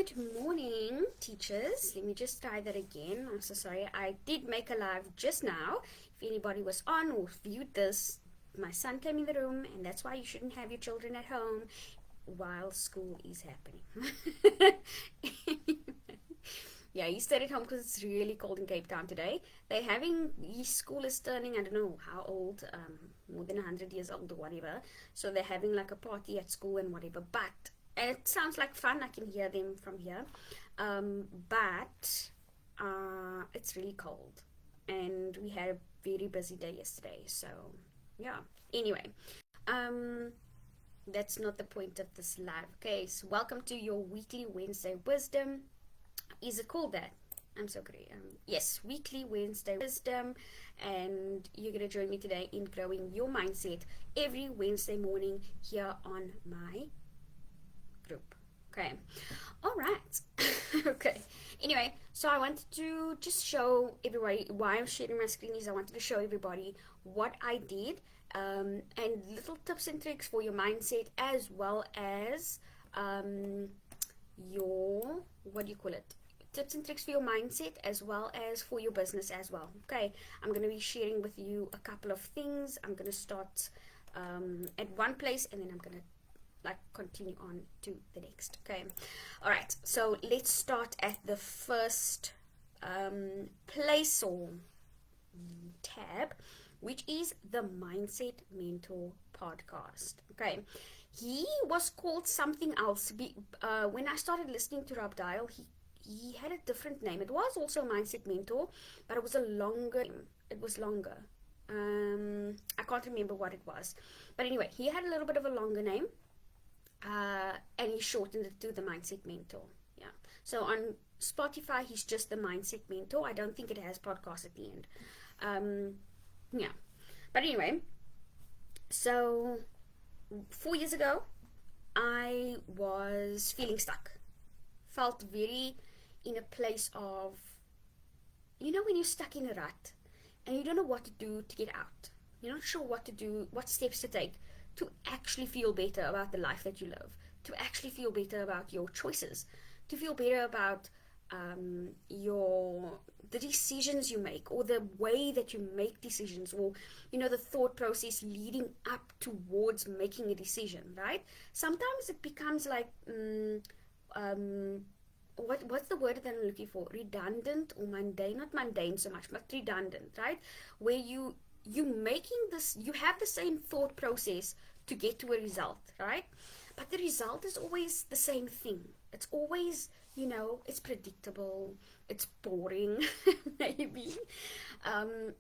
Good morning, teachers. Let me just try that again. I'm so sorry. I did make a live just now. If anybody was on or viewed this, my son came in the room, and that's why you shouldn't have your children at home while school is happening. Yeah, he stayed at home because it's really cold in Cape Town today. His school is turning, I don't know how old, more than 100 years old or whatever. So they're having like a party at school and whatever. But and it sounds like fun. I can hear them from here. But it's really cold. And we had a very busy day yesterday. So, yeah. Anyway, um, that's not the point of this live. Okay, so welcome to your weekly Wednesday wisdom. Is it called that? I'm so great. Yes, weekly Wednesday wisdom, and you're gonna join me today in growing your mindset every Wednesday morning here on my group. Okay, all right. Okay. Anyway, so I wanted to just show everybody why I'm sharing my screen. Is I wanted to show everybody what I did, and little tips and tricks for your mindset, as well as your, what do you call it, tips and tricks for your mindset as well as for your business as well. Okay, I'm going to be sharing with you a couple of things. I'm going to start at one place, and then I'm going to like continue on to the next. Okay, all right, so let's start at the first place or tab, which is the Mindset Mentor podcast. Okay, he was called something else. When I started listening to Rob Dial, he had a different name. It was also a Mindset Mentor, but it was a longer. It was longer. I can't remember what it was, but anyway, he had a little bit of a longer name, and he shortened it to the Mindset Mentor. Yeah. So on Spotify, he's just the Mindset Mentor. I don't think it has podcast at the end. Yeah. But anyway, so 4 years ago, I was feeling stuck. Felt very in a place of, when you're stuck in a rut and you don't know what to do to get out. You're not sure what to do, what steps to take to actually feel better about the life that you live, to actually feel better about your choices, to feel better about the decisions you make, or the way that you make decisions, or the thought process leading up towards making a decision, right? Sometimes it becomes like what's the word that I'm looking for? Redundant or mundane? Not mundane so much, but redundant, right? Where you making this, you have the same thought process to get to a result, right? But the result is always the same thing. It's always, it's predictable, it's boring, maybe. And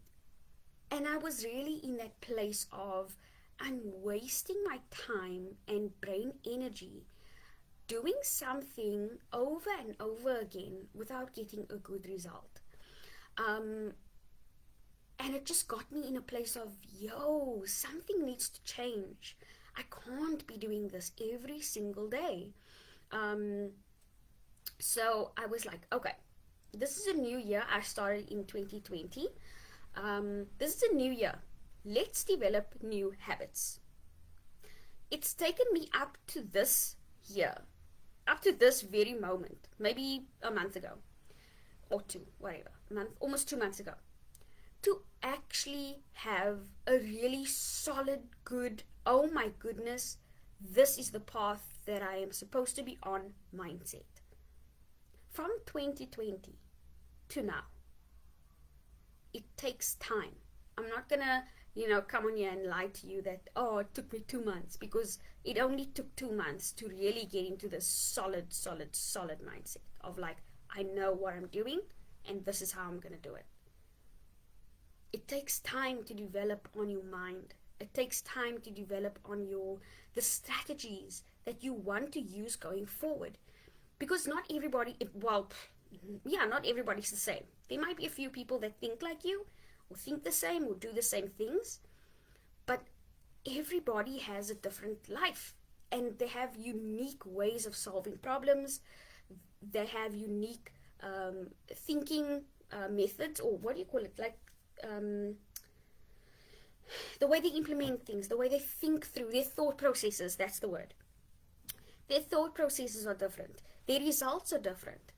I was really in that place of, I'm wasting my time and brain energy doing something over and over again without getting a good result. And it just got me in a place of, something needs to change. I can't be doing this every single day. So I was like, okay, this is a new year. I started in 2020. This is a new year. Let's develop new habits. It's taken me up to this year, up to this very moment, maybe a month ago or two, whatever, almost 2 months ago, to actually have a really solid, good, oh my goodness, this is the path that I am supposed to be on mindset. From 2020 to now, it takes time. I'm not gonna, come on here and lie to you that, it took me 2 months, because it only took 2 months to really get into this solid mindset of like, I know what I'm doing and this is how I'm gonna do it. It takes time to develop on your mind. It takes time to develop on the strategies that you want to use going forward. Because not everybody, not everybody's the same. There might be a few people that think like you, or think the same, or do the same things, but everybody has a different life, and they have unique ways of solving problems. They have unique thinking methods, or what do you call it, like the way they implement things, the way they think through their thought processes. That's the word. Their thought processes are different. Their results are different.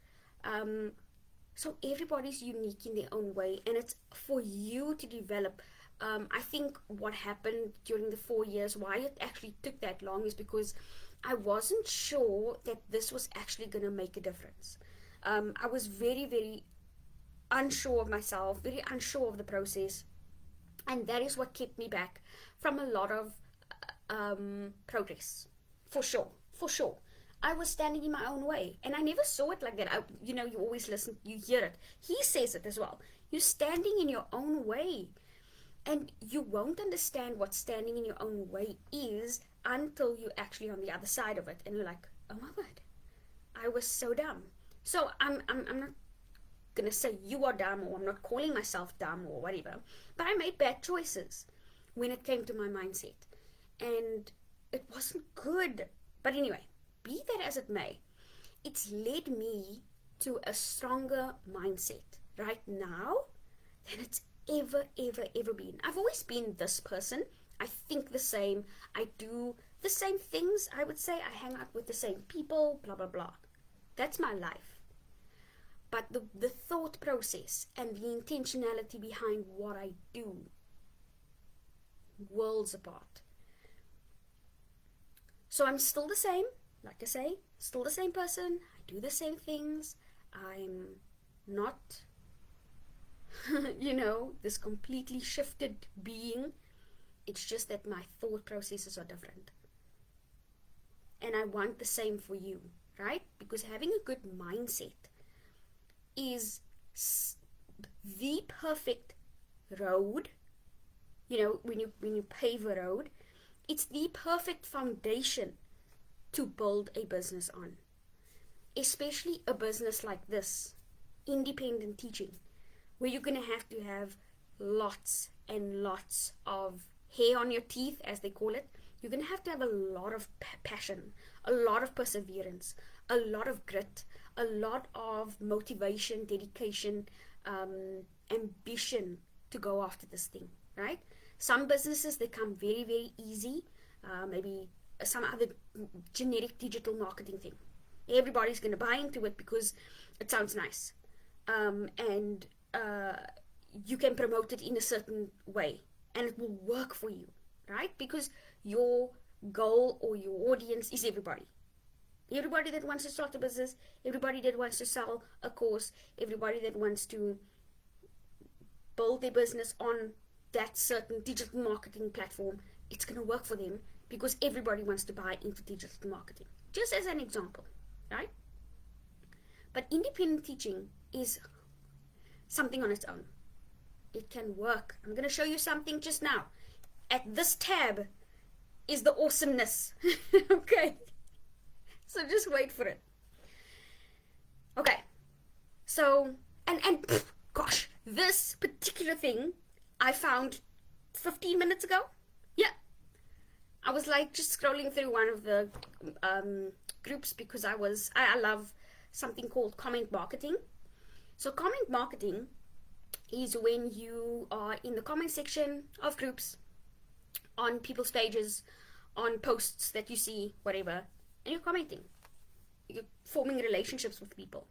So everybody's unique in their own way, and it's for you to develop. I think what happened during the 4 years, why it actually took that long, is because I wasn't sure that this was actually going to make a difference. I was very, very unsure of myself, very unsure of the process, and that is what kept me back from a lot of progress. For sure, for sure. I was standing in my own way, and I never saw it like that. You always listen, you hear it. He says it as well. You're standing in your own way, and you won't understand what standing in your own way is until you're actually on the other side of it, and you're like, oh my word, I was so dumb. So I'm not gonna say you are dumb, or I'm not calling myself dumb or whatever, but I made bad choices when it came to my mindset, and it wasn't good. But anyway, be that as it may, it's led me to a stronger mindset right now than it's ever been. I've always been this person. I think the same. I do the same things. I would say I hang out with the same people, blah blah blah. That's my life. But the thought process and the intentionality behind what I do, worlds apart. So I'm still the same, like I say, still the same person. I do the same things. I'm not, this completely shifted being. It's just that my thought processes are different. And I want the same for you, right? Because having a good mindset is the perfect road. When you pave a road, it's the perfect foundation to build a business on. Especially a business like this, independent teaching, where you're going to have lots and lots of hair on your teeth, as they call it. You're going to have a lot of passion, a lot of perseverance, a lot of grit, a lot of motivation, dedication, ambition to go after this thing, right? Some businesses, they come very, very easy. Maybe some other generic digital marketing thing. Everybody's going to buy into it because it sounds nice. And you can promote it in a certain way, and it will work for you, right? Because your goal or your audience is everybody. Everybody that wants to start a business, everybody that wants to sell a course, everybody that wants to build their business on that certain digital marketing platform, it's going to work for them because everybody wants to buy into digital marketing. Just as an example, right? But independent teaching is something on its own. It can work. I'm going to show you something just now. At this tab is the awesomeness. Okay. So just wait for it. Okay. So, gosh, this particular thing I found 15 minutes ago. Yeah. I was like just scrolling through one of the groups because I love something called comment marketing. So comment marketing is when you are in the comment section of groups, on people's pages, on posts that you see, whatever, and you're commenting. You're forming relationships with people.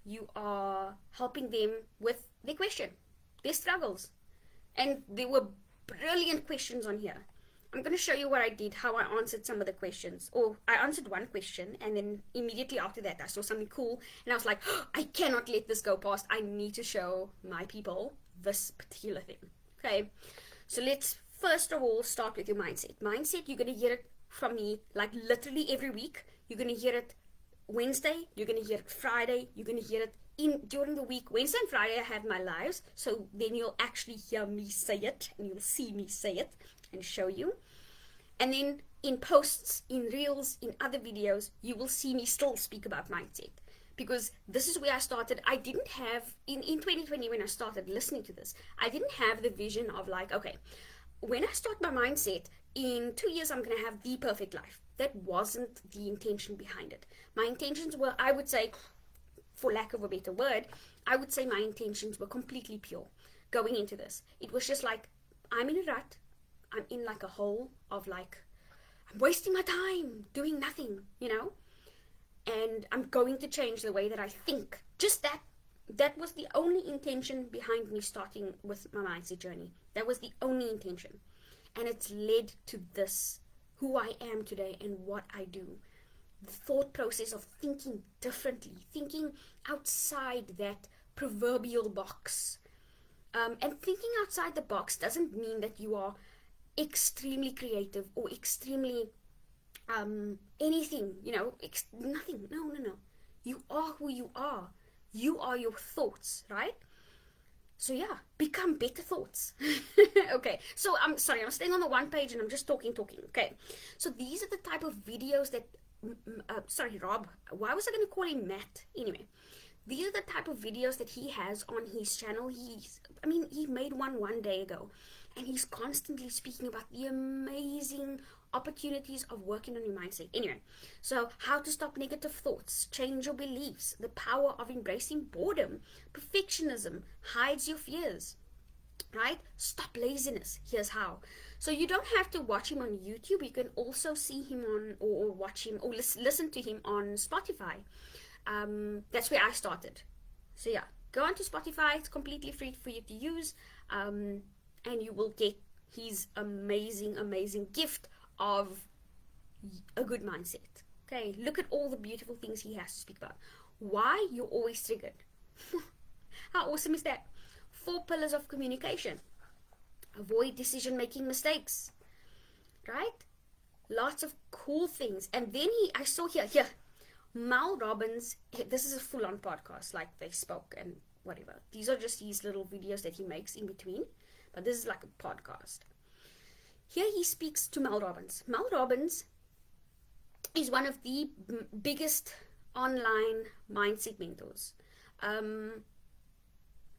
You are helping them with their question, their struggles. And there were brilliant questions on here. I'm going to show you what I did, how I answered some of the questions. Or I answered one question, and then immediately after that I saw something cool, and I was like, oh, I cannot let this go past. I need to show my people this particular thing. Okay, so let's first of all start with your mindset. Mindset, you're going to hear it from me like literally every week. You're going to hear it Wednesday, you're going to hear it Friday, you're going to hear it during the week. Wednesday and Friday I have my lives, so then you'll actually hear me say it, and you'll see me say it and show you. And then in posts, in reels, in other videos, you will see me still speak about mindset, because this is where I started. I didn't have, in 2020 when I started listening to this, I didn't have the vision of like, okay, when I start my mindset, in 2 years I'm going to have the perfect life. That wasn't the intention behind it. My intentions were, I would say, for lack of a better word, I would say my intentions were completely pure going into this. It was just like, I'm in a rut. I'm in like a hole of like, I'm wasting my time doing nothing, and I'm going to change the way that I think. Just that was the only intention behind me starting with my mindset journey. That was the only intention. And it's led to this, who I am today and what I do. The thought process of thinking differently, thinking outside that proverbial box. And thinking outside the box doesn't mean that you are extremely creative or extremely anything, nothing. No. You are who you are. You are your thoughts, right? So yeah, become better thoughts. Okay, so I'm sorry, I'm staying on the one page and I'm just talking. Okay, so these are the type of videos that, sorry, Rob, why was I going to call him Matt? Anyway, these are the type of videos that he has on his channel. He made one day ago, and he's constantly speaking about the amazing opportunities of working on your mindset. Anyway, so how to stop negative thoughts, change your beliefs, the power of embracing boredom, perfectionism hides your fears, right? Stop laziness. Here's how. So you don't have to watch him on YouTube. You can also see him on, or watch him, or listen to him on Spotify. That's where I started. So yeah, go onto Spotify. It's completely free for you to use, and you will get his amazing gift of a good mindset. Okay, look at all the beautiful things he has to speak about. Why you're always triggered. How awesome is that? 4 pillars of communication. Avoid decision-making mistakes. Right? Lots of cool things. And then I saw here, Mal Robbins, this is a full-on podcast, like they spoke and whatever. These are just these little videos that he makes in between, but this is like a podcast. Here he speaks to Mal Robbins. Mal Robbins is one of the biggest online mindset mentors.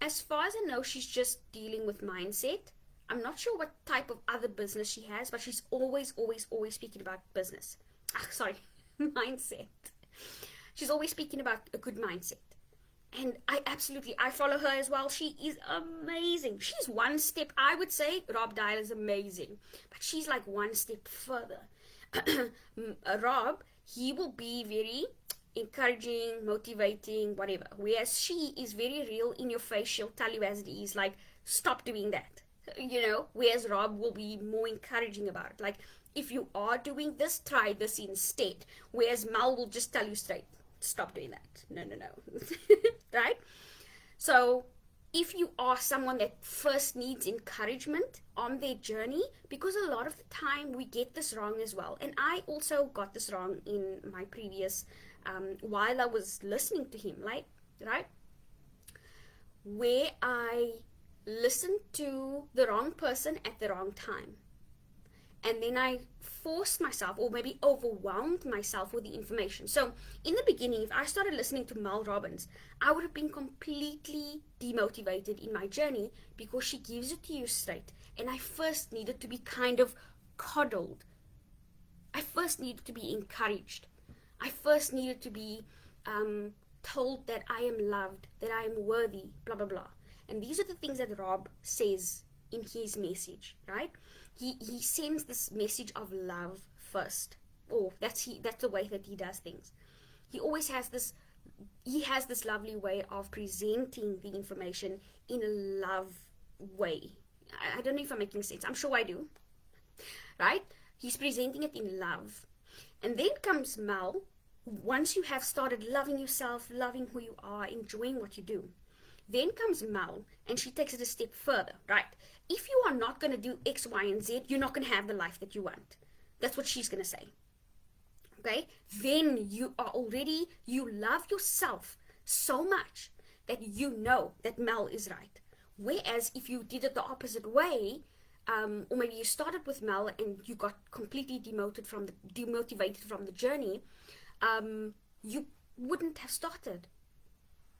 As far as I know, she's just dealing with mindset. I'm not sure what type of other business she has, but she's always speaking about business. Mindset. She's always speaking about a good mindset. And I follow her as well. She is amazing. She's one step, I would say, Rob Dial is amazing. But she's like one step further. Rob, he will be very encouraging, motivating, whatever. Whereas she is very real in your face. She'll tell you as it is, like, stop doing that. Whereas Rob will be more encouraging about it. Like, if you are doing this, try this instead. Whereas Mal will just tell you straight, stop doing that. No. Right? So if you are someone that first needs encouragement on their journey, because a lot of the time we get this wrong as well. And I also got this wrong in my previous, while I was listening to him, right? Where I listened to the wrong person at the wrong time. And then I forced myself, or maybe overwhelmed myself with the information. So in the beginning, if I started listening to Mel Robbins, I would have been completely demotivated in my journey, because she gives it to you straight. And I first needed to be kind of coddled. I first needed to be encouraged. I first needed to be told that I am loved, that I am worthy, blah, blah, blah. And these are the things that Rob says in his message, right? He sends this message of love first. That's the way that he does things. He has this lovely way of presenting the information in a love way. I don't know if I'm making sense. I'm sure I do. Right? He's presenting it in love. And then comes Mel. Once you have started loving yourself, loving who you are, enjoying what you do, then comes Mel, and she takes it a step further, right? If you are not going to do X, Y, and Z, you're not going to have the life that you want. That's what she's going to say. Okay? Then you love yourself so much that you know that Mel is right. Whereas if you did it the opposite way, or maybe you started with Mel and you got completely demotivated from the journey, you wouldn't have started.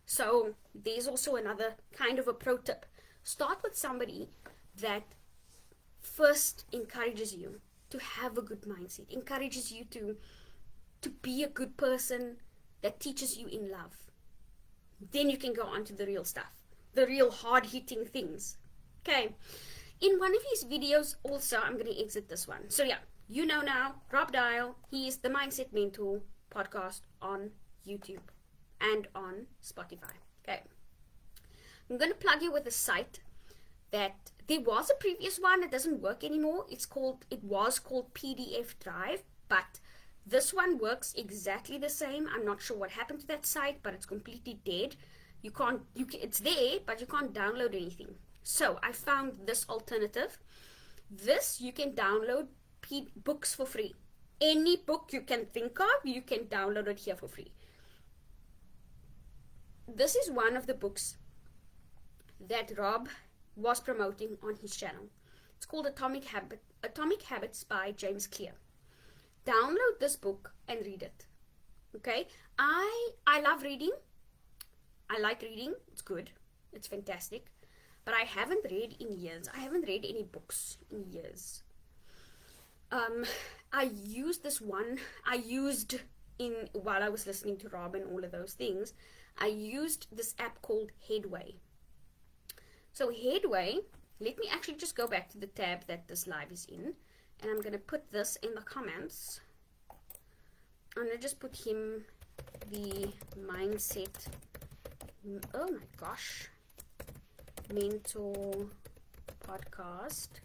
So there's also another kind of a pro tip. Start with somebody that first encourages you to have a good mindset, encourages you to be a good person, that teaches you in love. Then you can go on to the real stuff, the real hard-hitting things. Okay. In one of his videos also, I'm going to exit this one. So yeah, you know now, Rob Dial, he is the mindset mentor. podcast on YouTube and on Spotify. Okay. I'm going to plug you with a site that there was a previous one. It doesn't work anymore. It was called PDF Drive, but this one works exactly the same. I'm not sure what happened to that site, but it's completely dead. It's there, but you can't download anything. So I found this alternative. This, you can download books for free. Any book you can think of, you can download it here for free. This is one of the books that Rob was promoting on his channel. It's called Atomic Habits by James Clear. Download this book and read it. Okay? I love reading. I like reading. It's good. It's fantastic. But I haven't read in years. I haven't read any books in years. I used this one. While I was listening to Rob and all of those things, I used this app called Headway. So Headway, let me actually just go back to the tab that this live is in, and I'm going to put this in the comments. I'm going to just put him the mindset, oh my gosh, mentor podcast.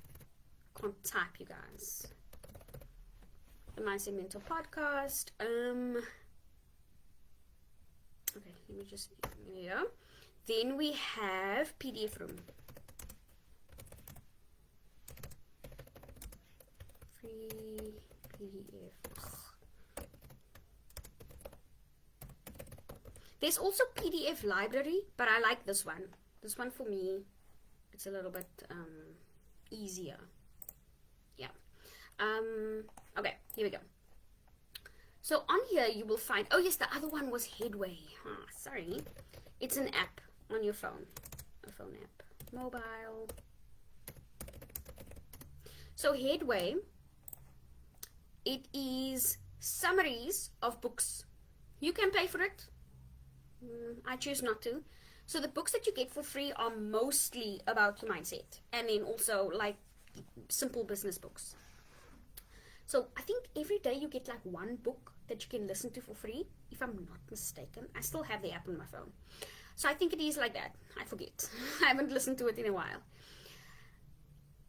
Can't type, you guys. The mindset mentor podcast. Okay, let me just, yeah. Then we have PDF Room. Free PDFs. There's also PDF Library, but I like this one. This one for me, it's a little bit easier. Yeah. Okay, here we go. So on here you will find, oh yes, the other one was Headway. Sorry. It's an app on your phone. A phone app. Mobile. So Headway, it is summaries of books. You can pay for it. I choose not to. So the books that you get for free are mostly about your mindset, and then also like simple business books. So I think every day you get like one book that you can listen to for free, if I'm not mistaken. I still have the app on my phone. So I think it is like that. I forget. I haven't listened to it in a while.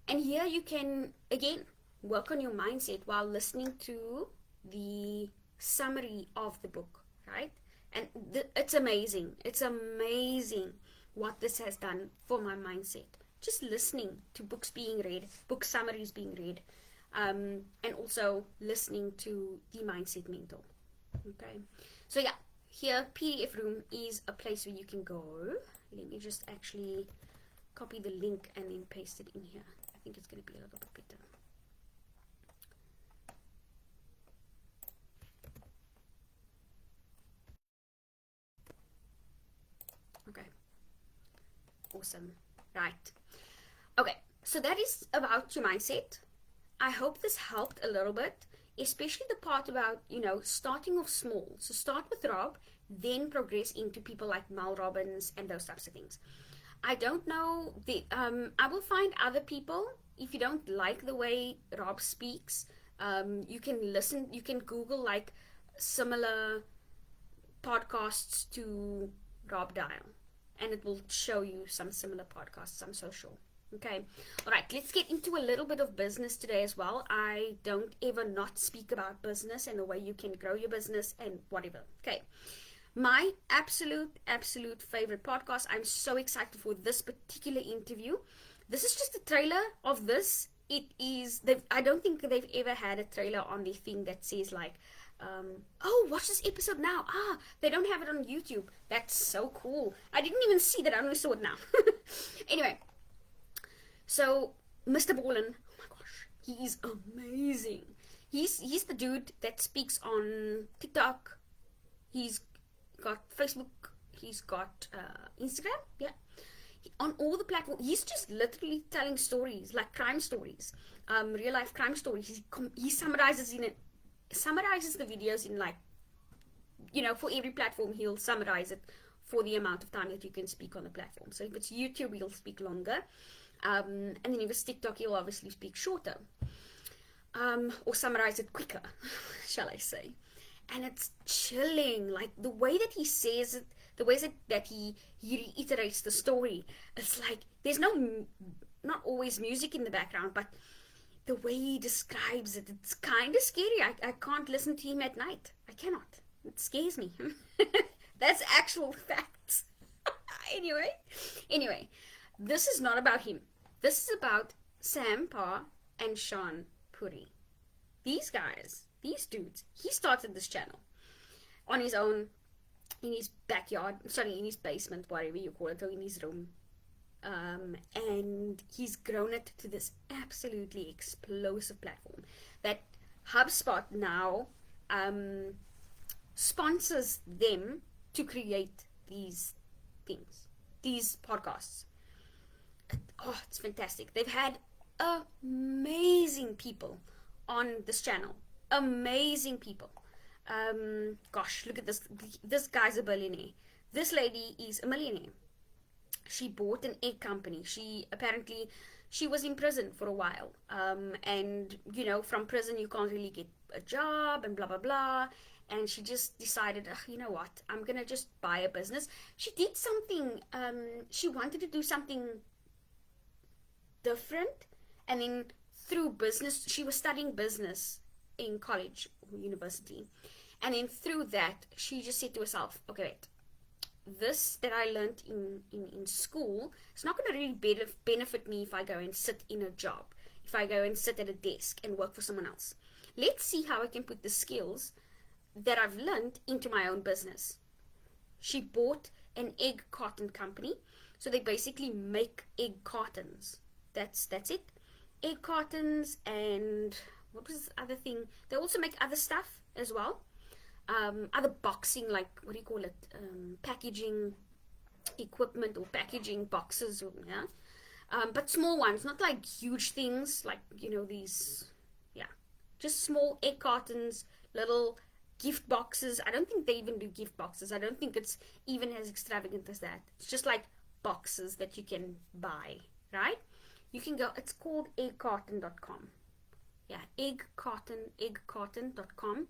And here you can, again, work on your mindset while listening to the summary of the book, right? And it's amazing. It's amazing what this has done for my mindset. Just listening to books being read, book summaries being read, and also listening to the Mindset Mentor. Okay, so yeah, here PDF Room is a place where you can go. Let me just actually copy the link and then paste it in here. I think it's going to be a little bit better. Okay, awesome. Right, okay, so that is about your mindset. I hope this helped a little bit, especially the part about, starting off small. So start with Rob, then progress into people like Mel Robbins and those types of things. I don't know, I will find other people. If you don't like the way Rob speaks, you can Google like similar podcasts to Rob Dial, and it will show you some similar podcasts, some social. Okay, all right, let's get into a little bit of business today as well. I don't ever not speak about business and the way you can grow your business and whatever. Okay, my absolute favorite podcast. I'm so excited for this particular interview. This is just a trailer of this. It is, I don't think they've ever had a trailer on the thing that says like, oh, watch this episode now. They don't have it on YouTube. That's so cool. I didn't even see that. I only saw it now. Anyway. So, Mr. Ballin, oh my gosh, he is amazing. He's the dude that speaks on TikTok. He's got Facebook. He's got Instagram. Yeah, on all the platforms. He's just literally telling stories, like crime stories, real life crime stories. He summarizes the videos in like, for every platform he'll summarize it for the amount of time that you can speak on the platform. So if it's YouTube, he'll speak longer. And then if it's TikTok, he'll obviously speak shorter, or summarize it quicker, shall I say. and it's chilling. Like the way that he says it, the ways that he reiterates the story. It's like there's not always music in the background, but the way he describes it, it's kind of scary. I can't listen to him at night. I cannot. It scares me. That's actual facts. anyway, anyway, this is not about him. This is about Sam Parr and Sean Puri. These guys, these dudes, he started this channel on his own, in his backyard, sorry, in his basement, whatever you call it, or in his room. And he's grown it to this absolutely explosive platform that HubSpot now sponsors them to create these things, these podcasts. Oh, it's fantastic. They've had amazing people on this channel. Amazing people. Gosh, look at this. This guy's a billionaire. This lady is a millionaire. She bought an egg company. She was in prison for a while. And, you know, from prison you can't really get a job and blah, blah, blah. And she just decided, you know what, I'm going to just buy a business. She did something, she wanted to do something different. And then through business, she was studying business in college or university. And then through that, she just said to herself, okay, wait, this that I learned in school, it's not going to really benefit me if I go and sit in a job, if I go and sit at a desk and work for someone else. Let's see how I can put the skills that I've learned into my own business. She bought an egg carton company. So they basically make egg cartons. That's it. Egg cartons, and what was this other thing? They also make other stuff as well. Other boxing, like, what do you call it? Packaging equipment or packaging boxes, yeah. But small ones, not like huge things, like, you know, these, yeah. Just small egg cartons, little gift boxes. I don't think they even do gift boxes. I don't think it's even as extravagant as that. It's just like boxes that you can buy, right? You can go, it's called eggcarton.com. Yeah, eggcarton.com.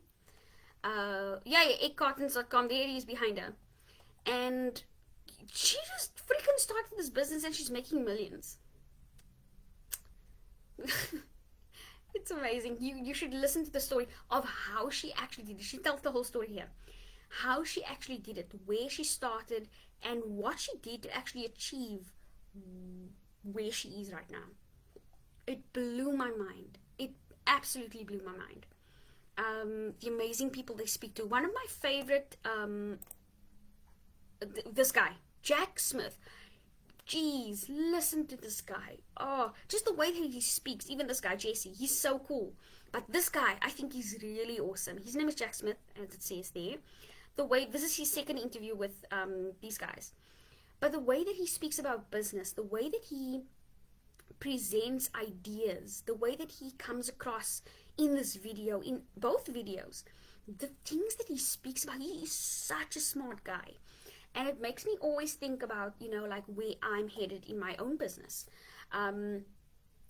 Yeah, eggcartons.com. There it is behind her. And she just freaking started this business and she's making millions. It's amazing. You should listen to the story of how she actually did it. She tells the whole story here. How she actually did it, where she started, and what she did to actually achieve where she is right now. It blew my mind. It absolutely blew my mind. The amazing people they speak to. One of my favorite, this guy, Jack Smith. Jeez, listen to this guy. Oh, just the way that he speaks. Even this guy, Jesse, he's so cool. But this guy, I think he's really awesome. His name is Jack Smith, as it says there. This is his second interview with these guys. But the way that he speaks about business, the way that he presents ideas, the way that he comes across in this video, in both videos, the things that he speaks about, he is such a smart guy. And it makes me always think about, you know, like where I'm headed in my own business. You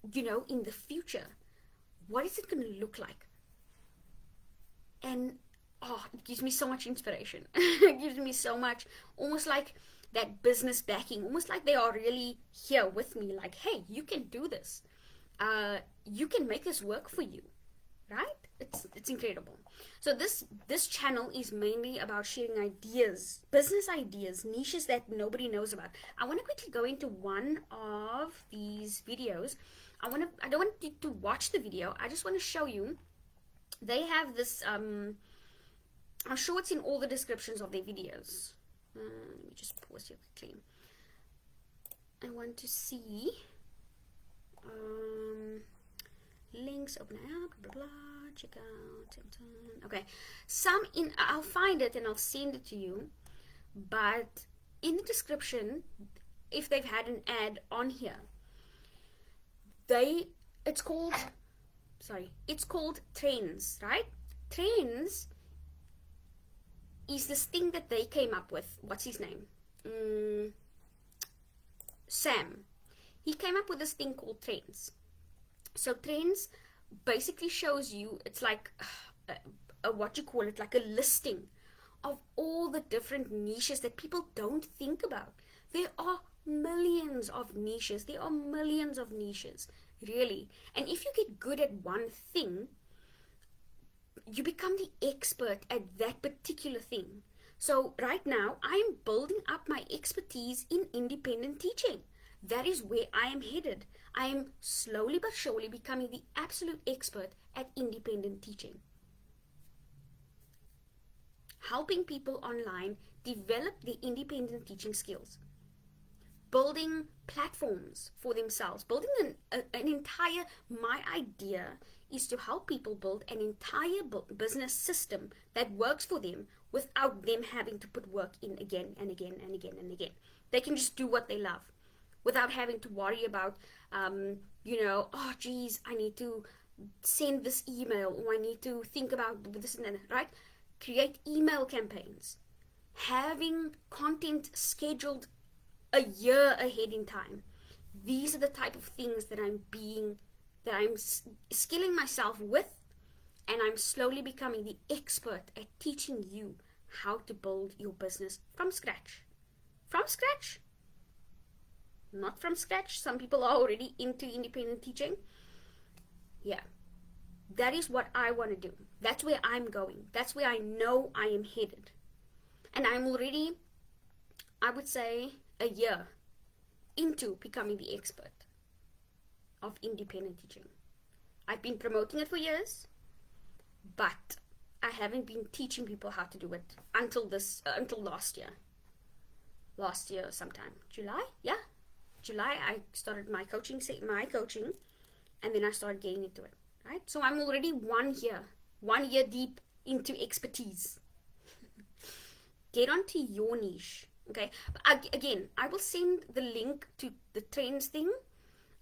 know, in the future, what is it going to look like? And, oh, it gives me so much inspiration. It gives me so much, almost like that business backing, almost like they are really here with me, like, hey, you can do this. You can make this work for you, right? It's incredible. So this channel is mainly about sharing ideas, business ideas, niches that nobody knows about. I want to quickly go into one of these videos. I don't want you to watch the video. I just want to show you. They have this, I'm sure it's in all the descriptions of their videos. Let me just pause here quickly. I want to see links, open it up, blah, blah, blah, check out. Okay, I'll find it and I'll send it to you. But in the description, if they've had an ad on here, it's called Trends, right? Trends is this thing that they came up with. What's his name? Sam. He came up with this thing called Trends. So Trends basically shows you, it's like a what you call it, like a listing of all the different niches that people don't think about. There are millions of niches. There are millions of niches, really. And if you get good at one thing, you become the expert at that particular thing. So right now, I'm building up my expertise in independent teaching. That is where I am headed. I am slowly but surely becoming the absolute expert at independent teaching. Helping people online develop their independent teaching skills. Building platforms for themselves. Building an entire, my idea is to help people build an entire business system that works for them without them having to put work in again and again and again and again. They can just do what they love without having to worry about, oh, geez, I need to send this email, or I need to think about this and that, right? Create email campaigns. Having content scheduled a year ahead in time. These are the type of things that I'm skilling myself with, and I'm slowly becoming the expert at teaching you how to build your business from scratch. From scratch? Not from scratch. Some people are already into independent teaching. Yeah. That is what I want to do. That's where I'm going. That's where I know I am headed. And I'm already, I would say, a year into becoming the expert of independent teaching. I've been promoting it for years, but I haven't been teaching people how to do it until last year. Last year sometime. July? Yeah. July I started my coaching, and then I started getting into it. Right? So I'm already 1 year deep into expertise. Get onto your niche. Okay, but again, I will send the link to the trends thing.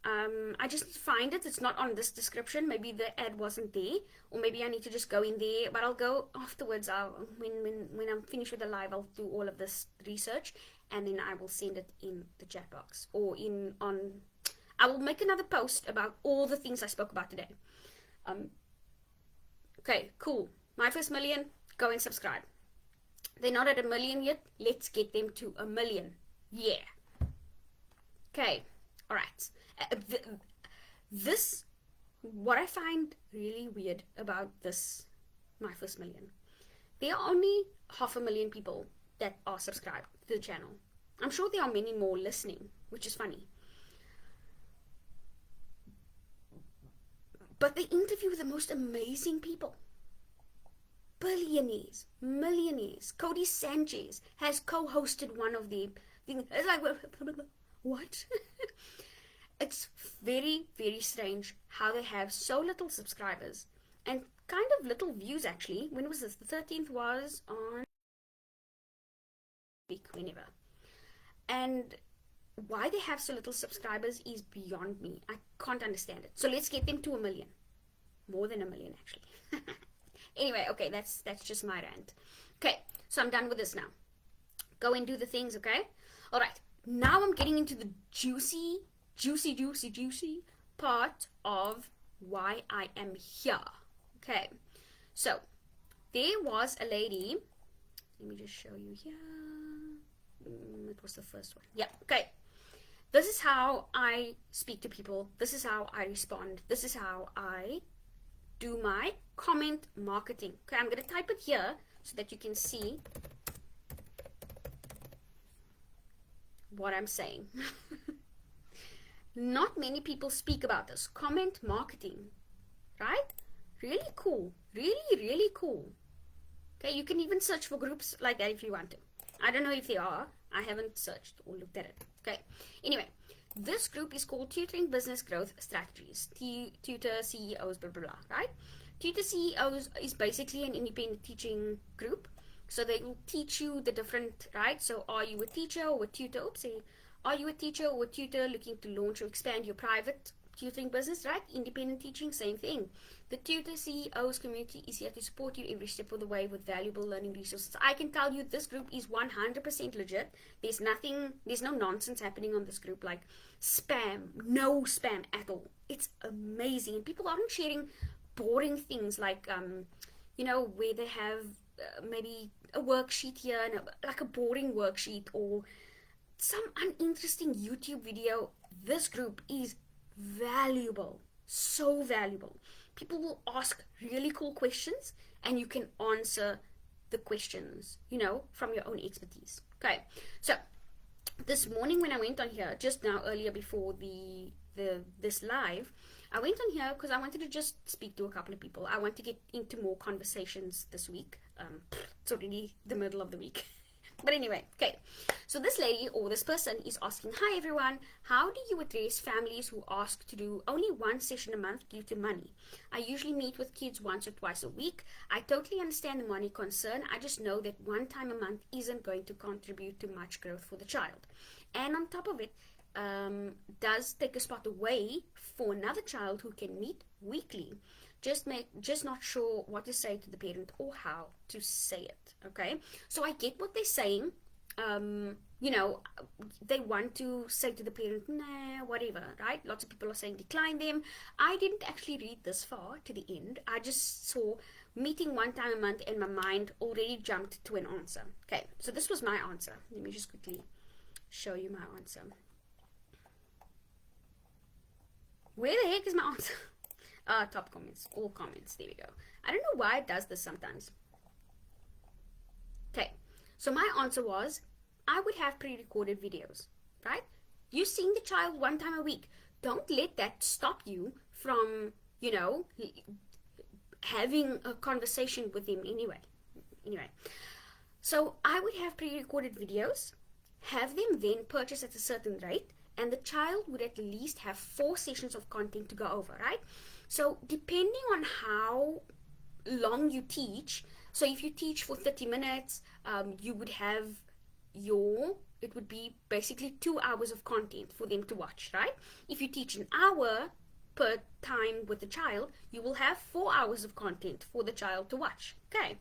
I just need to find it. It's not on this description. Maybe the ad wasn't there, or maybe I need to just go in there. But I'll go afterwards. When I'm finished with the live, I'll do all of this research, and then I will send it in the chat box or I will make another post about all the things I spoke about today. Okay, cool. My first million. Go and subscribe. They're not at 1 million yet. Let's get them to 1 million. Yeah. Okay. All right. What I find really weird about this, my first million, there are only 500,000 people that are subscribed to the channel. I'm sure there are many more listening, which is funny. But they interview the most amazing people. Billionaires, millionaires. Cody Sanchez has co-hosted one of the things. It's like, what? It's very, very strange how they have so little subscribers and kind of little views, actually. When was this? The 13th was on week, whenever. And why they have so little subscribers is beyond me. I can't understand it. So let's get them to 1 million. More than 1 million, actually. Anyway, okay, that's just my rant. Okay, so I'm done with this now. Go and do the things, okay? All right, now I'm getting into the juicy part of why I am here. Okay, so there was a lady. Let me just show you here. It was the first one. Yeah, okay. This is how I speak to people. This is how I respond. This is how I do my comment marketing. Okay, I'm going to type it here so that you can see what I'm saying. Not many people speak about this. Comment marketing, right? Really cool. Really, really cool. Okay, you can even search for groups like that if you want to. I don't know if they are. I haven't searched or looked at it. Okay, anyway. This group is called Tutoring Business Growth Strategies. Tutor CEOs, blah, blah, blah, right? Tutor CEOs is basically an independent teaching group. So they will teach you the different, right? So are you a teacher or a tutor? Oopsie. Are you a teacher or a tutor looking to launch or expand your private tutoring business, right? Independent teaching, same thing. The Tutor CEOs community is here to support you every step of the way with valuable learning resources. I can tell you this group is 100% legit. There's no nonsense happening on this group like spam, no spam at all. It's amazing. People aren't sharing boring things like, where they have maybe a worksheet here and like a boring worksheet or some uninteresting YouTube video, this group is valuable, so valuable. People will ask really cool questions and you can answer the questions, from your own expertise. Okay, so this morning when I went on here, just now earlier before this live, I went on here because I wanted to just speak to a couple of people. I want to get into more conversations this week. It's already the middle of the week. But anyway, okay. So this lady or this person is asking, hi everyone, how do you address families who ask to do only one session a month due to money? I usually meet with kids once or twice a week. I totally understand the money concern. I just know that one time a month isn't going to contribute to much growth for the child. And on top of it, does take a spot away for another child who can meet weekly. Just not sure what to say to the parent or how to say it. Okay, so I get what they're saying. They want to say to the parent, nah, whatever, right? Lots of people are saying decline them. I didn't actually read this far to the end. I just saw meeting one time a month and my mind already jumped to an answer. Okay, so this was my answer. Let me just quickly show you my answer. Where the heck is my answer? Top comments, all comments, there we go. I don't know why it does this sometimes. Okay, so my answer was, I would have pre-recorded videos, right? You're seeing the child one time a week. Don't let that stop you from, having a conversation with him anyway. So I would have pre-recorded videos, have them then purchased at a certain rate, and the child would at least have 4 sessions of content to go over, right? So depending on how long you teach, so if you teach for 30 minutes, you would have it would be basically 2 hours of content for them to watch, right? If you teach an hour per time with the child, you will have 4 hours of content for the child to watch, okay?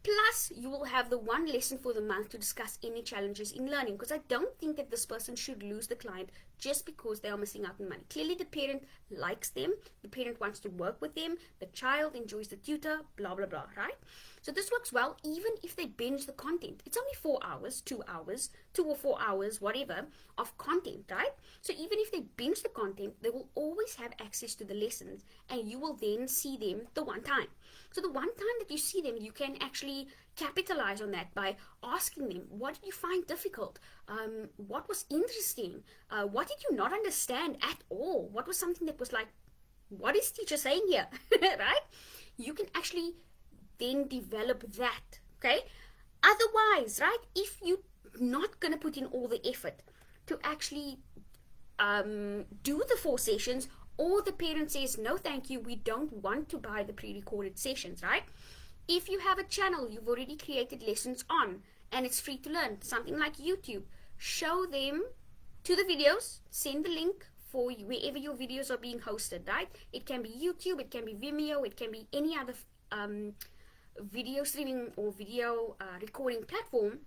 Plus, you will have the one lesson for the month to discuss any challenges in learning, because I don't think that this person should lose the client just because they are missing out on money. Clearly, the parent likes them. The parent wants to work with them. The child enjoys the tutor, blah, blah, blah, right? So this works well even if they binge the content. It's only 4 hours, 2 hours, 2 or 4 hours, whatever, of content, right? So even if they binge the content, they will always have access to the lessons and you will then see them the one time. So the one time that you see them, you can actually capitalize on that by asking them, what did you find difficult? What was interesting? What did you not understand at all? What was something that was like, what is teacher saying here? Right? You can actually then develop that, okay? Otherwise, right, if you're not going to put in all the effort to actually do the 4 sessions, or the parent says, no, thank you, we don't want to buy the pre-recorded sessions, right? If you have a channel you've already created lessons on and it's free to learn, something like YouTube, show them to the videos, send the link for wherever your videos are being hosted, right? It can be YouTube, it can be Vimeo, it can be any other video streaming or video recording platform.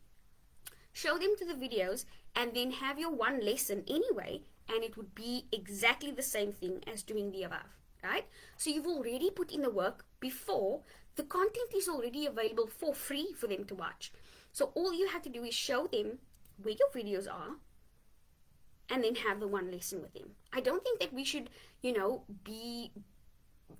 Show them to the videos and then have your one lesson anyway, and it would be exactly the same thing as doing the above, right? So you've already put in the work before. The content is already available for free for them to watch. So all you have to do is show them where your videos are and then have the one lesson with them. I don't think that we should, be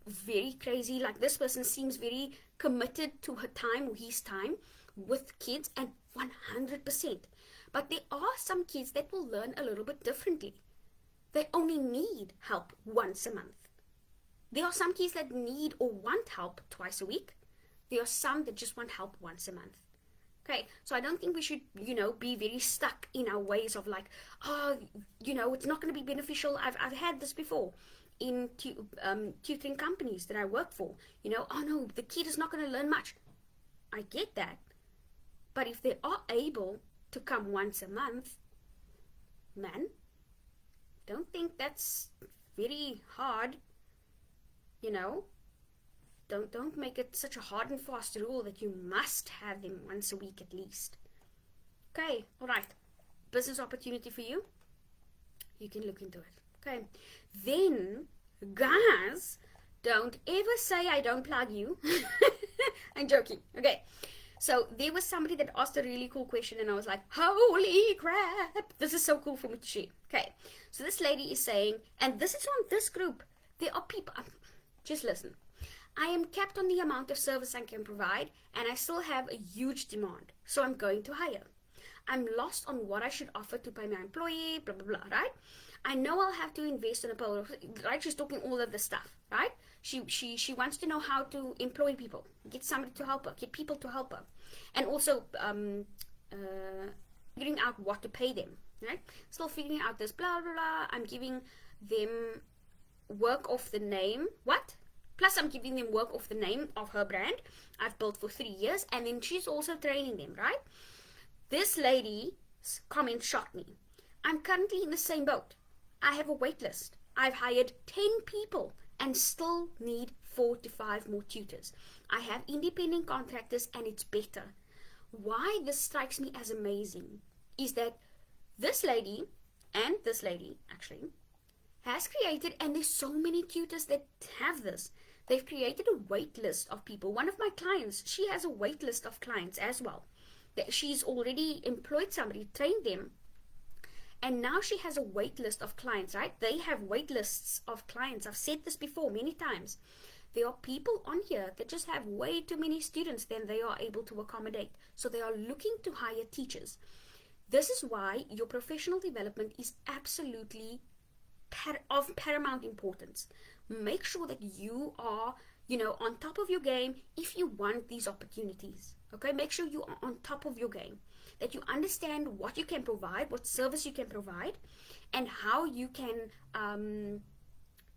very crazy. Like, this person seems very committed to her time or his time with kids, and 100%. But there are some kids that will learn a little bit differently. They only need help once a month. There are some kids that need or want help twice a week. There are some that just want help once a month. Okay, so I don't think we should, be very stuck in our ways of like, it's not going to be beneficial. I've had this before in tutoring companies that I work for. Oh no, the kid is not going to learn much. I get that. But if they are able to come once a month, man, don't think that's very hard. Don't make it such a hard and fast rule that you must have them once a week at least. Okay, all right. Business opportunity for you. You can look into it. Okay. Then, guys, Don't ever say I don't plug you. I'm joking. Okay. So there was somebody that asked a really cool question, and I was like, holy crap, this is so cool for me to share. Okay. So this lady is saying, and this is on this group, there are people, just listen. I am capped on the amount of service I can provide, and I still have a huge demand, so I'm going to hire. I'm lost on what I should offer to pay my employee, blah, blah, blah, right? I know I'll have to invest in a payroll, right? She's talking all of this stuff, right? She wants to know how to employ people, get somebody to help her, get people to help her, and also figuring out what to pay them, right? Still figuring out this, blah, blah, blah. I'm giving them work off the name, what? Plus, I'm giving them work off the name of her brand I've built for 3 years, and then she's also training them, right? This lady's comment shocked me. I'm currently in the same boat. I have a wait list. I've hired 10 people and still need 4 to 5 more tutors. I have independent contractors and it's better. Why this strikes me as amazing is that this lady, and this lady actually, has created, and there's so many tutors that have this, they've created a wait list of people. One of my clients, she has a wait list of clients as well. She's already employed somebody, trained them, and now she has a wait list of clients, right? They have wait lists of clients. I've said this before many times. There are people on here that just have way too many students than they are able to accommodate. So they are looking to hire teachers. This is why your professional development is absolutely of paramount importance. Make sure that you are, on top of your game if you want these opportunities. Okay, make sure you are on top of your game, that you understand what you can provide, what service you can provide, and how you can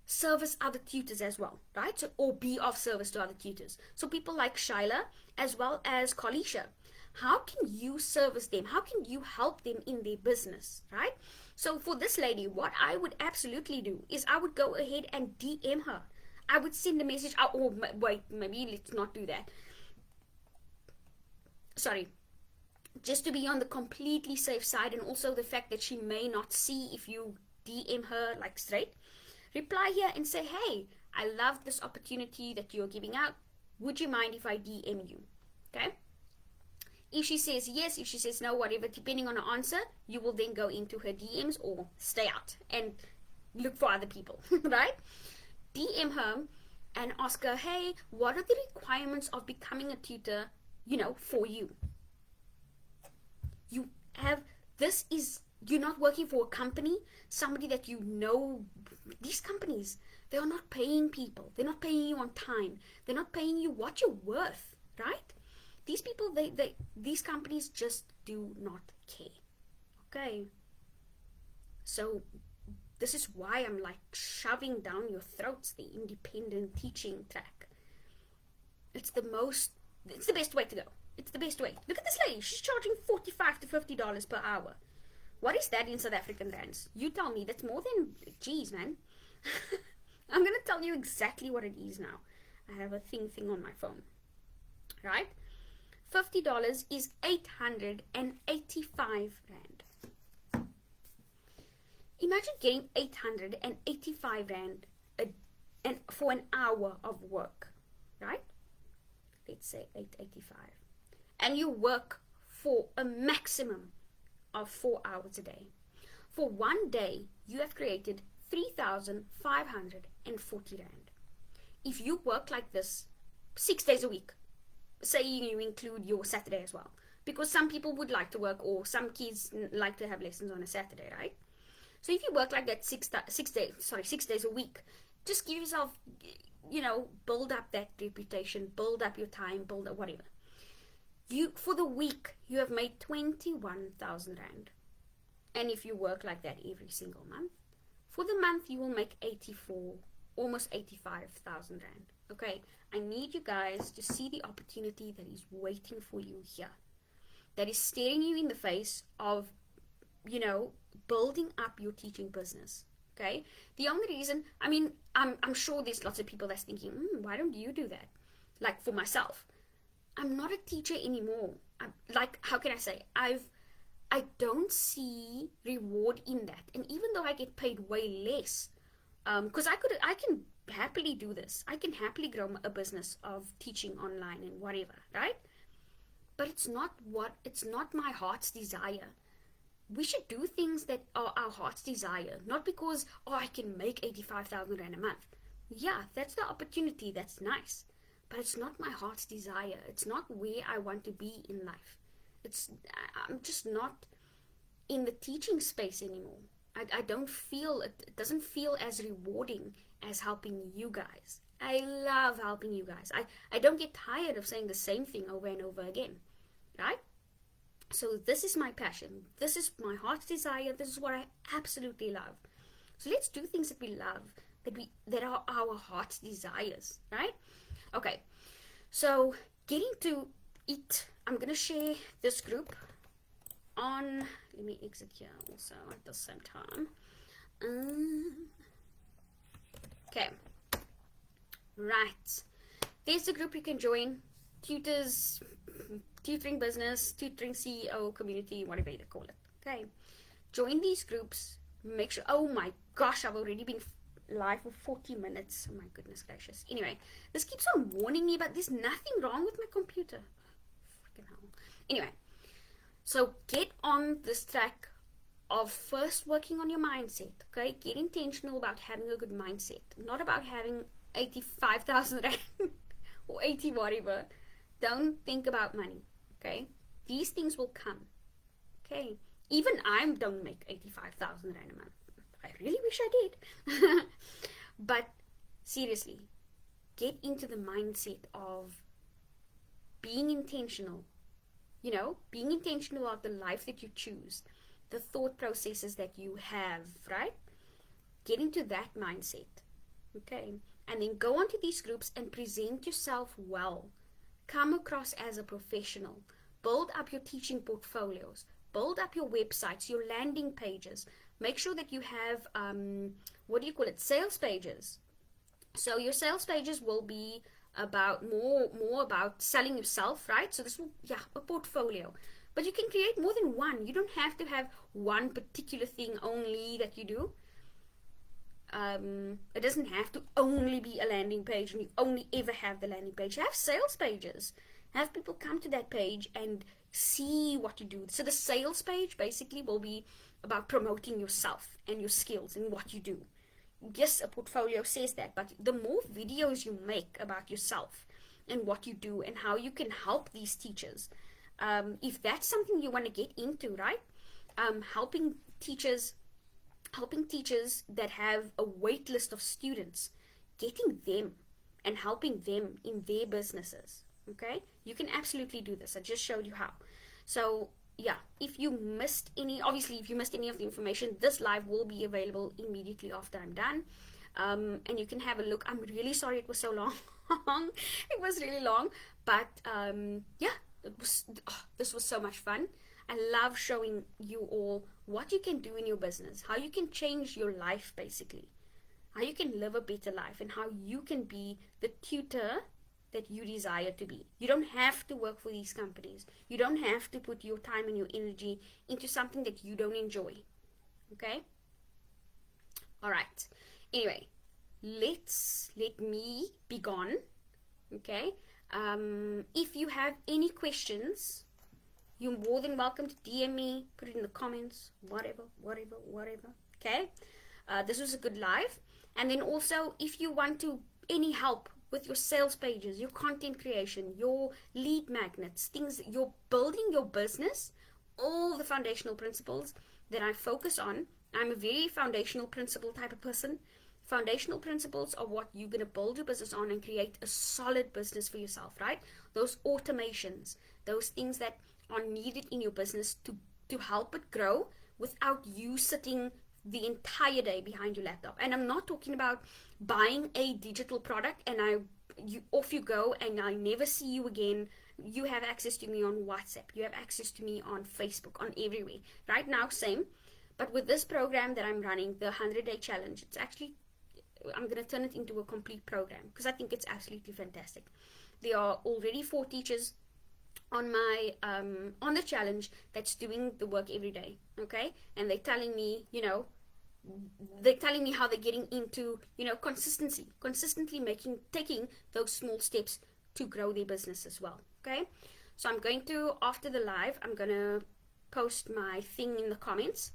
service other tutors as well, right? So, or be of service to other tutors. So people like Shyla as well as Kalisha, how can you service them? How can you help them in their business, right? So for this lady, what I would absolutely do is I would go ahead and DM her. I would send a message. Oh, wait, maybe let's not do that. Sorry. Just to be on the completely safe side, and also the fact that she may not see if you DM her like straight. Reply here and say, hey, I love this opportunity that you're giving out. Would you mind if I DM you? Okay? If she says yes, if she says no, whatever, depending on her answer, you will then go into her DMs or stay out and look for other people, right? DM her and ask her, hey, what are the requirements of becoming a tutor, for you? You have, you're not working for a company, somebody that these companies, they are not paying people. They're not paying you on time. They're not paying you what you're worth, right? These people, these companies just do not care. Okay. So this is why I'm like shoving down your throats the independent teaching track. It's the best way to go. It's the best way. Look at this lady. She's charging $45 to $50 per hour. What is that in South African rands? You tell me. That's more than, geez, man. I'm going to tell you exactly what it is now. I have a thing on my phone. Right? $50 is 885 rand. Imagine getting 885 rand for an hour of work. Right? Let's say 885. And you work for a maximum of 4 hours a day. For one day, you have created 3,540 rand. If you work like this 6 days a week, say you include your Saturday as well, because some people would like to work, or some kids like to have lessons on a Saturday, right? So if you work like that 6 days a week, just give yourself, build up that reputation, build up your time, build up whatever. For the week, you have made 21,000 rand. And if you work like that every single month, for the month, you will make almost 85,000 rand. Okay, I need you guys to see the opportunity that is waiting for you here, that is staring you in the face of, building up your teaching business. Okay, the only reason, I'm sure there's lots of people that's thinking, why don't you do that? Like for myself, I'm not a teacher anymore. How can I say? I don't see reward in that. And even though I get paid way less, because I can happily do this. I can happily grow a business of teaching online and whatever, right? But it's not my heart's desire. We should do things that are our heart's desire, not because, oh, I can make 85,000 Rand a month. Yeah, that's the opportunity, that's nice. But it's not my heart's desire. It's not where I want to be in life. I'm just not in the teaching space anymore. I don't feel, it doesn't feel as rewarding as helping you guys. I love helping you guys. I don't get tired of saying the same thing over and over again, right? So this is my passion. This is my heart's desire. This is what I absolutely love. So let's do things that we love, that are our heart's desires, right? Okay. So getting to it, I'm gonna share this group on. Let me exit here also at the same time. Okay. Right. There's a group you can join. Tutors, tutoring business, tutoring CEO, community, whatever you call it. Okay. Join these groups. Make sure. Oh my gosh, I've already been live for 40 minutes. Oh my goodness gracious. Anyway, this keeps on warning me, but there's nothing wrong with my computer. Freaking hell. Anyway, so get on this track of first working on your mindset. Okay. Get intentional about having a good mindset, not about having 85,000 Rand or 80 whatever. Don't think about money, okay? These things will come, okay? Even I don't make 85,000 Rand a month. I really wish I did. But seriously, get into the mindset of being intentional, being intentional about the life that you choose, the thought processes that you have, right? Get into that mindset, okay? And then go onto these groups and present yourself well. Come across as a professional. Build up your teaching portfolios. Build up your websites, your landing pages. Make sure that you have, sales pages. So your sales pages will be about more about selling yourself, right? So this will, a portfolio. But you can create more than one. You don't have to have one particular thing only that you do. It doesn't have to only be a landing page and you only ever have the landing page. Have sales pages. Have people come to that page and see what you do. So the sales page basically will be about promoting yourself and your skills and what you do. Yes, a portfolio says that, but the more videos you make about yourself and what you do and how you can help these teachers, if that's something you want to get into, right? Helping teachers that have a wait list of students, getting them and helping them in their businesses, okay? You can absolutely do this. I just showed you how. So, if you missed any of the information, this live will be available immediately after I'm done. And you can have a look. I'm really sorry it was so long. It was really long, but this was so much fun. I love showing you all what you can do in your business, how you can change your life basically, how you can live a better life, and how you can be the tutor that you desire to be. You don't have to work for these companies. You don't have to put your time and your energy into something that you don't enjoy. Okay? All right. Anyway, let me be gone. Okay? If you have any questions, you're more than welcome to DM me, put it in the comments, whatever. Okay? This was a good live. And then also, if you want any help with your sales pages, your content creation, your lead magnets, things, you're building your business, all the foundational principles that I focus on. I'm a very foundational principle type of person. Foundational principles are what you're going to build your business on and create a solid business for yourself, right? Those automations, those things that are needed in your business to help it grow without you sitting the entire day behind your laptop. And I'm not talking about buying a digital product and off you go and I never see you again. You have access to me on WhatsApp. You have access to me on Facebook, on everywhere. Right now, same. But with this program that I'm running, the 100-day challenge, I'm going to turn it into a complete program because I think it's absolutely fantastic. There are already 4 teachers on my on the challenge that's doing the work every day, okay? And they're telling me, they're telling me how they're getting into, consistently taking those small steps to grow their business as well. Okay, so I'm going to, after the live, I'm going to post my thing in the comments,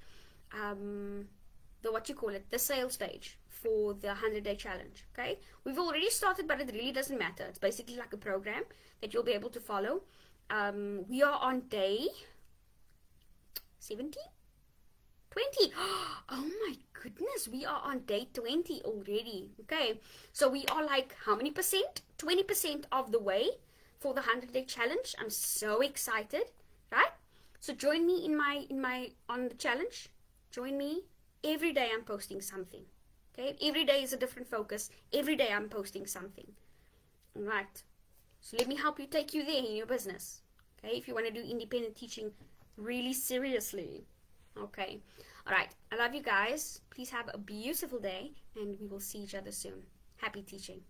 the sales page for the 100-day challenge. Okay, we've already started, but it really doesn't matter. It's basically like a program that you'll be able to follow. We are on day 17, 20. Oh my goodness, we are on day 20 already. Okay, so we are like, how many percent? 20% of the way for the 100-day challenge. I'm so excited, right? So join me on the challenge. Join me. Every day I'm posting something. Okay, every day is a different focus. Every day I'm posting something. All right, so let me help you, take you there in your business. Okay, if you want to do independent teaching really seriously. Okay, all right, I love you guys. Please have a beautiful day, and we will see each other soon. Happy teaching.